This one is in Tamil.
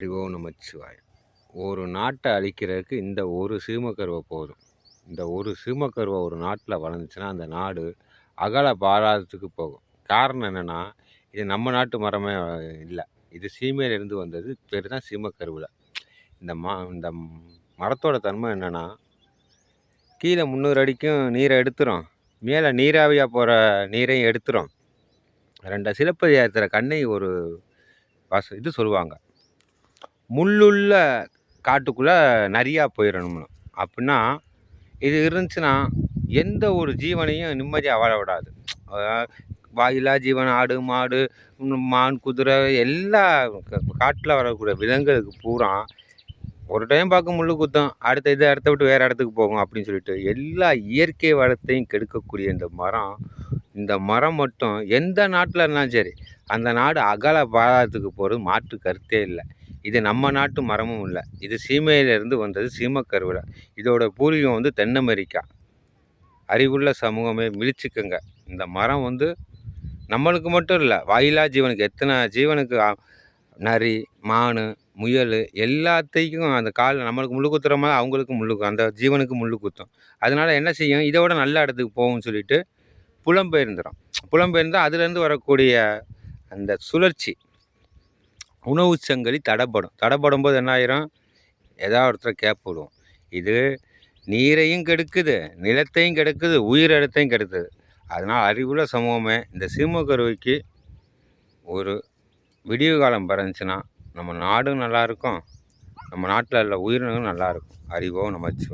ஓம் நமச்சிவாயம். ஒரு நாட்டை அழிக்கிறதுக்கு இந்த ஒரு சீமக்கருவை போதும். இந்த ஒரு சீமக்கருவை ஒரு நாட்டில் வளர்ந்துச்சுன்னா அந்த நாடு அகல பாராதத்துக்கு போகும். காரணம் என்னென்னா, இது நம்ம நாட்டு மரமே இல்லை. இது சீமையிலேருந்து வந்தது. பேர் தான் சீமக்கருவில். இந்த மரத்தோட தன்மை என்னென்னா, கீழே 300 அடிக்கும் நீரை எடுத்துரும், மேலே நீராவியாக போகிற நீரையும் எடுத்துரும். சிலப்பதிகாரத்தில் கண்ணகி ஒரு இது சொல்லுவாங்க, முள்ளுள்ள காட்டுக்குள்ளே நிறையா போயிடணும்னு. அப்படின்னா இது இருந்துச்சுன்னா எந்த ஒரு ஜீவனையும் நிம்மதியாக வாழ விடாது. வாயிலா ஜீவன், ஆடு மாடு மான் குதிரை எல்லா காட்டில் வரக்கூடிய விலங்குகளுக்கு பூரா ஒரு டைம் பார்க்க முள்ளு குத்தும், அடுத்த விட்டு வேறு இடத்துக்கு போகும் அப்படின்னு சொல்லிட்டு எல்லா இயற்கை வளத்தையும் கெடுக்கக்கூடிய இந்த மரம் மட்டும் எந்த நாட்டில் இருந்தாலும் சரி அந்த நாடு அகல பாதாளத்துக்கு போகிறது மாற்று கருத்தே இல்லை. இது நம்ம நாட்டு மரமும் இல்லை. இது சீமையிலேருந்து வந்தது, சீமக்கருவில். இதோட பூர்வீகம் வந்து தென் அமெரிக்கா. அறிவுள்ள சமூகமே விழிச்சுக்கங்க. இந்த மரம் வந்து நம்மளுக்கு மட்டும் இல்லை, வாயிலா ஜீவனுக்கு, எத்தனை ஜீவனுக்கு, நரி மான் முயல் எல்லாத்தையும் அந்த நம்மளுக்கு முள்ளு குத்துற மாதிரி அவங்களுக்கு அந்த ஜீவனுக்கு முள்ளு குத்தும். அதனால என்ன செய்யும், இதை விட நல்ல இடத்துக்கு போகும்னு சொல்லிட்டு புலம்பெயர்ந்தால் அதுலேருந்து வரக்கூடிய அந்த சுழற்சி உணவு சங்கிலி தடைப்படும் போது என்ன ஆயிரும், ஏதாவது ஒருத்தர கேப் விடுவோம். இது நீரையும் கெடுக்குது, நிலத்தையும் கெடுக்குது, உயிரிழத்தையும் கெடுக்குது. அதனால் அறிவுள்ள சமூகமே இந்த சீமக்கருவிக்கு ஒரு விடிவு காலம் பிறந்துச்சுன்னா நம்ம நாடும் நல்லாயிருக்கும், நம்ம நாட்டில் உள்ள உயிரினங்களும் நல்லாயிருக்கும். அறிவோம் நமச்சிவாயம்.